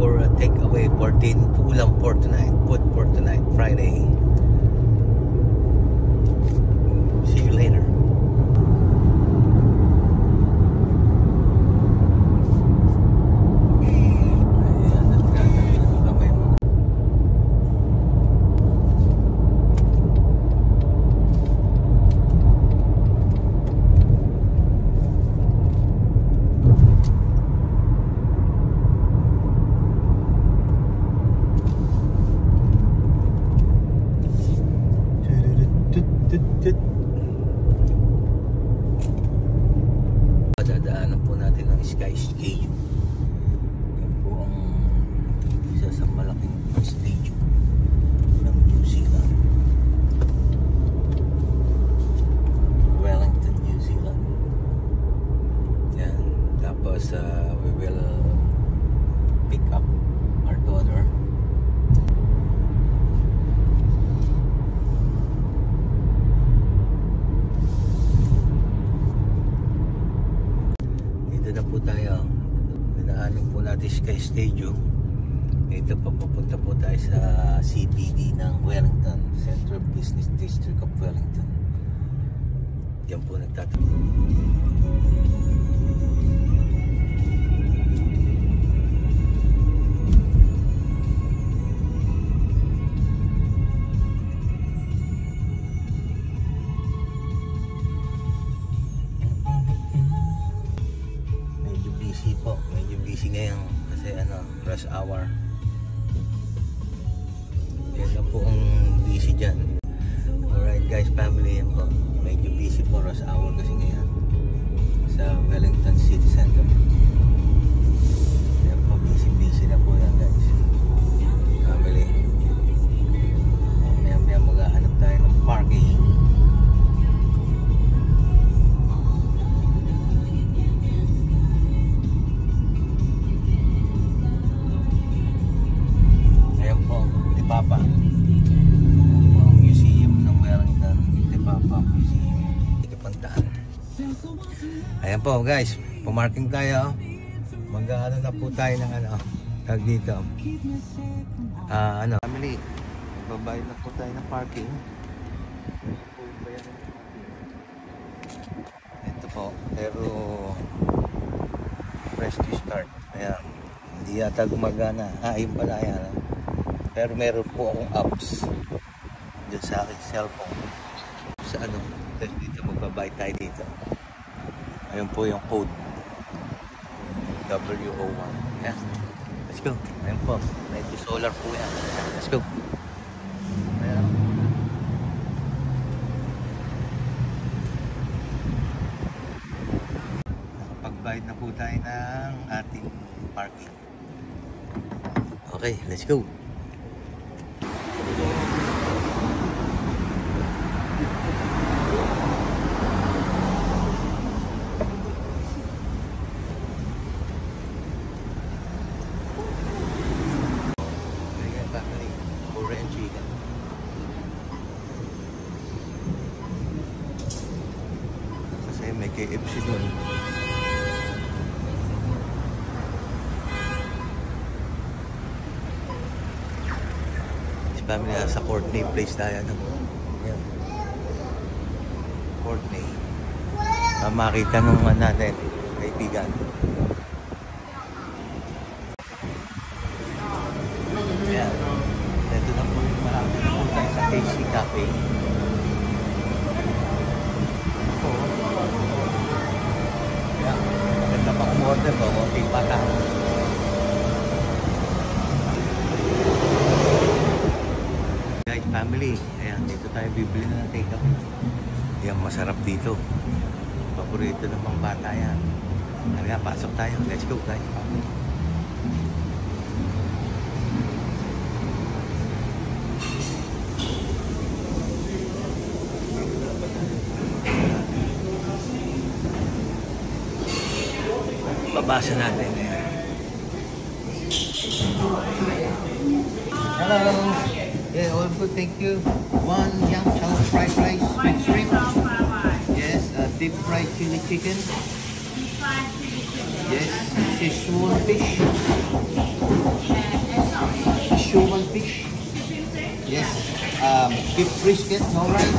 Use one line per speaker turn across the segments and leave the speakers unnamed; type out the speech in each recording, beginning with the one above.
for a takeaway for ulam for tonight. Food for tonight, Friday. See you later. Dadaanan po natin ang Skyscape. Yan po ang isa sa malaking stadium ng New Zealand. Wellington, New Zealand. Yan. Tapos we will pick up our daughter. Dito na po tayo. Dinaanan po natin Sky Stadium. Dito pa papunta po tayo sa CBD ng Wellington, Central Business District of Wellington. Diyan po nagtatapos. Medyo busy ngayon kasi rush hour. Yan lang po ang busy dyan. Alright guys, family, yan po. Medyo busy po, rush hour kasi ngayon sa Wellington City Center. Yan po, busy na po yan guys, family. Maya maghahanap tayo ng parking. Papa, ang museum ng Wellington, Papa Museum. Ikipantaan. Ayan po guys, pumarking tayo. Mag-ano na po tayo ng tag dito. Family, babayad na po tayo ng parking. Ito po, pero press to start. Ayan, hindi yata gumagana. Yun pala yan. Pero meron po akong apps dyan sa aking cellphone. Sa kasi dito magbabayad tayo dito. Ayun po yung code. WO1. Ayan. Let's go. Ayun po. Medyo solar po yan. Let's go. Ayan. Nakapagbayad na po tayo ng ating parking. Okay, let's go. Kasi may KFC doon. Family, sa Courtney Place tayo. Yan. Courtney. Makita nung natin, kaibigan. Ayan. Ito na po yung marami na po tayo sa KC Cafe. Ayan. Maganda pa kumorder ko. Okay pa ka. Guys, family, ayan, dito tayo bibili na ng take-away. Yan, masarap dito. Paborito ng mga bata yan. Kaya, pasok tayo. Let's go, guys. Babasa natin. Hello. Yeah, all good, thank you. One young chow fried rice with shrimp. Yes, deep fried chili chicken.
Deep fried chili chicken.
Yes, Szechuan fish. Beef brisket, no rice.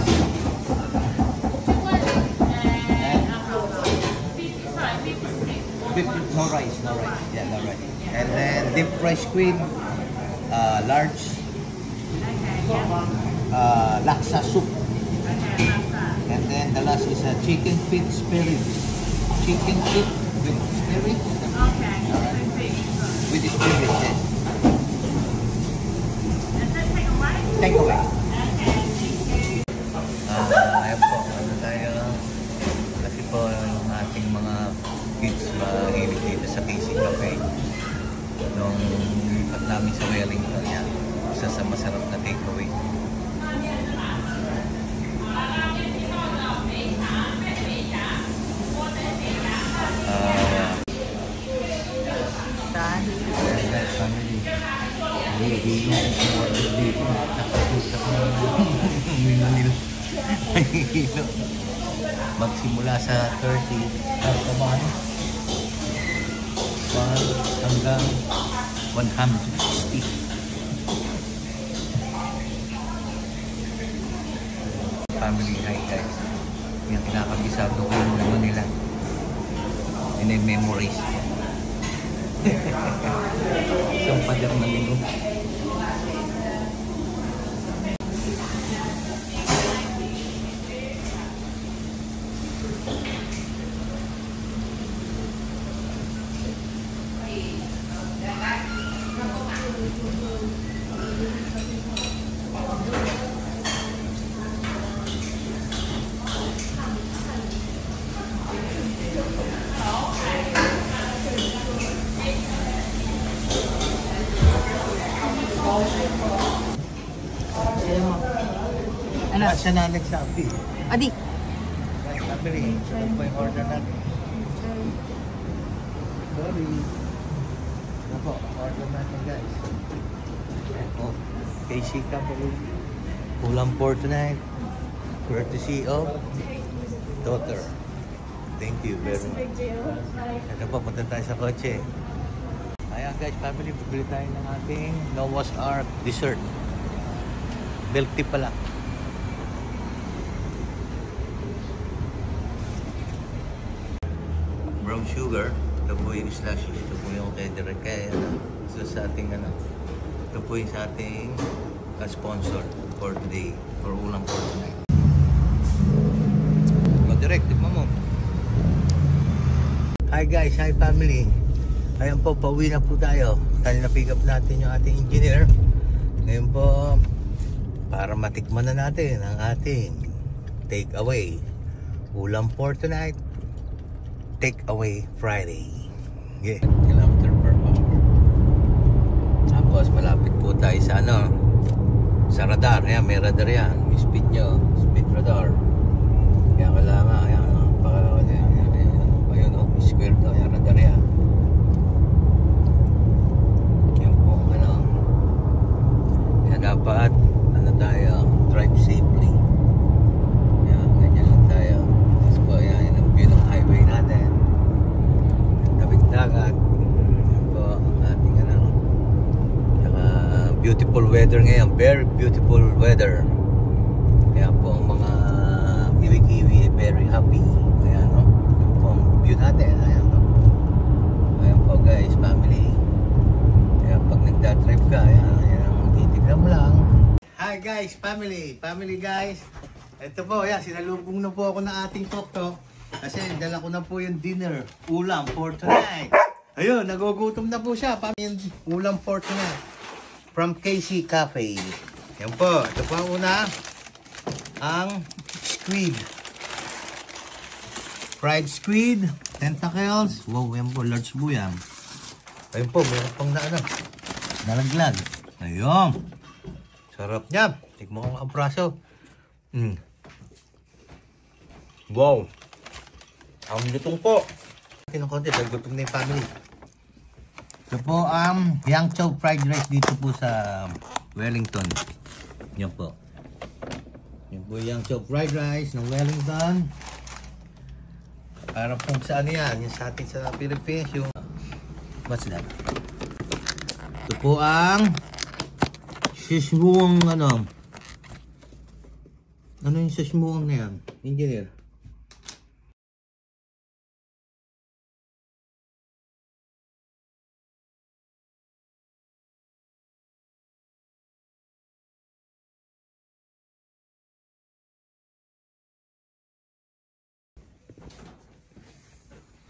Beef, no rice, no rice. Yeah, no rice. And then deep fried squid, large. Laksa soup. And then the last is a chicken feet spirit. Chicken feet with spirit.
Okay.
With the spirit, yes. Take away. Ayan po, ano tayo, kasi po yung ating mga kids mahilig dito sa KC Cafe. Nung lipat namin sa Wellington, yan, isa sa masarap na take away. Family. Hindi mo dito. Nakapusa ko ng magsimula sa 30 hanggang 160. Family high guys. Yung kinakabisado ko yung ano nila. Memorize. Isang pader na linggo.
Ano?
Siya na nagsabi.
Adi.
Family, ito po yung order natin. Sorry. Ito po, order natin guys. Ito, KC Cafe. Ulam for tonight. Courtesy of daughter. Thank you very much. Ito po, punta tayo sa kotse. Ayan guys, family, bibili tayo ng ating Noah's Ark dessert. Milk tea pala. Brown sugar. Ito po yung slushy. Ito po yung kay Direk. Ito sa ating ano. Ito po yung sa ating sponsor for today. For ulam for tonight. Direk, tignan mo. Hi guys, hi family. Ayan po, pauwi na po tayo. Kanina pick up natin yung ating engineer. Ngayon po, para matikman na natin ang ating take away. Ulam for tonight. Take away Friday. Yeah, kilometer per hour. Tapos malapit po tayo sa ano, sa radar. Ayan, may radar yan. May speed nyo. Speed radar. Kaya kailangan, ayan, ayun o, may square daw. Ayan, radar yan. Yan po, ano. Kaya dapat, ano tayo, drive safely. Ayan, ganyan lang tayo. Tapos po, ayan, yun ang view ng highway natin. Tabing dagat. Yan po, ang ating, ano, saka beautiful weather ngayon. Very beautiful weather. Kaya po, ang mga kiwi-kiwi very happy. Ayan, no? Yan po ang view natin. Ayan, no? Ayan po guys, family. Kaya pag nagda-trip ka, ayan ang titignan mo lang. Hi guys, family. Family guys. Ito po, ayan, sinalubong na po ako ng ating tok-tok. Kasi dala ko na po yung dinner. Ulam for tonight. Ayun, nagugutom na po siya. Yung ulam for tonight. From KC Cafe. Yan po. Ito po ang una. Ang squid. Fried squid. Tentacles. Wow, yan po. Large po yan. Ayun po. Meron pang na ano. Nalaglag. Ayun. Sarap niya. Tignan ko ang praso. Wow. Ang lutong po. Kinukonti. Naglutom na yung family. Ito po ang yang chow fried rice dito po sa Wellington. Yan po. Yan po yung chow fried rice ng Wellington. Para po sa ano yan. Yung sa atin sa Philippines. Yung what's that? Ito po ang Sichuan ano. Ano yung sa smoong na yan? Engineer?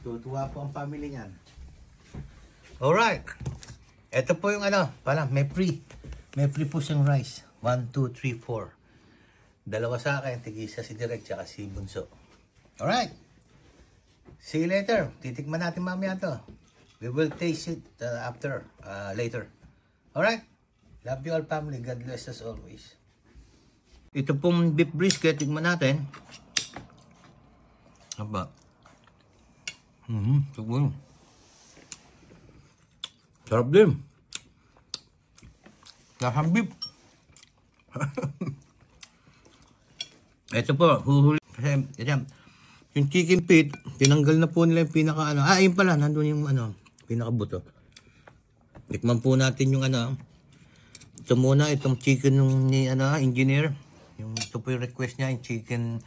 Tutuwa po ang family niyan. Alright. Ito po yung ano, pala, may free. May free po siyang rice. 1, 2, 3, 4. Dalawa sa akin, tigisa si Direk, tsaka si Bunso. Alright. See you later. Titikman natin mamaya to. We will taste it after, later. Alright. Love you all family. God bless us always. Ito pong beef brisket, tigman natin. Aba. Siguro. Sarap din. Lasang beef. Ito po, huhuli. Kasi, yung chicken feet, tinanggal na po nila yung pinaka ano. Yun pala, nandun yung ano, pinaka buto. Tikman po natin yung ano. Ito muna, itong chicken ni ano, engineer. Yung, ito po yung request niya, yung chicken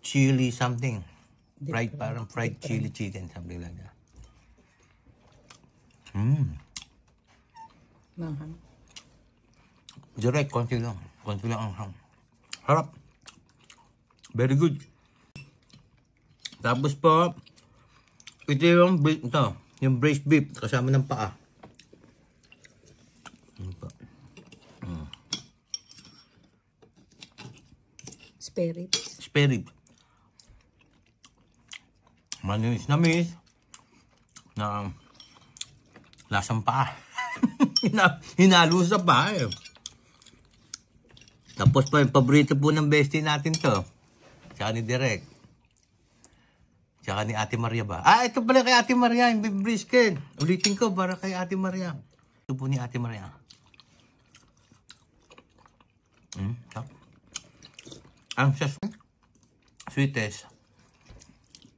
chili something. Fried, parang fried chili chicken, something like that.
Manghang.
Direct, konti lang. Konti lang ang ham. Harap. Very good. Tapos po, ito yung braised beef, kasama ng paa.
Spare ribs.
Spare ribs. Manis na miss. Na lasang paa. Hinalo sa paa eh. Tapos pa yung paborito po ng bestie natin to. Tsaka ni Direk. Tsaka ni Ate Maria ba? Ito pala kay Ate Maria, yung beef brisket. Ulitin ko para kay Ate Maria. Ito po ni Ate Maria. Ang sweetest.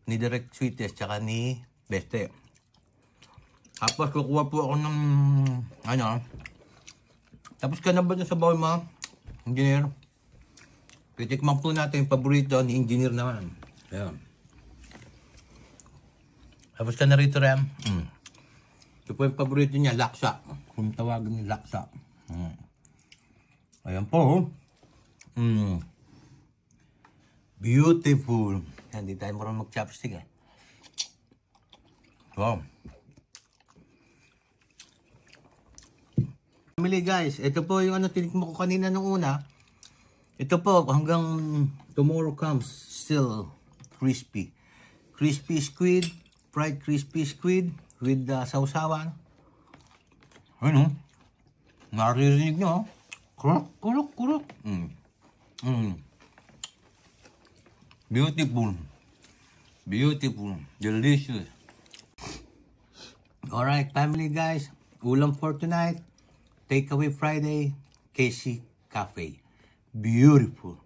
Ni Direk sweetest, tsaka ni Beste. Tapos kukuha po ako ng, ano, tapos ka na ba dyan sa bowl mo, engineer? Titikman po natin yung paborito ni engineer naman. Ayan. Tapos ka na rito, Rem. Ito po yung paborito niya, laksa. Kung tawagan niya, laksa. Ayan po. Beautiful. Hindi tayo marunong mag-chopstick eh. Wow. Family guys, ito po yung ano tinikman ko kanina nung una. Ito po hanggang tomorrow comes still crispy. Crispy squid, fried crispy squid with sausawan. Ano? Naririnig nyo. Kurok, kurok, kurok. Beautiful. Beautiful. Delicious. Alright, family guys. Ulam for tonight. Takeaway Friday. KC Cafe. Beautiful.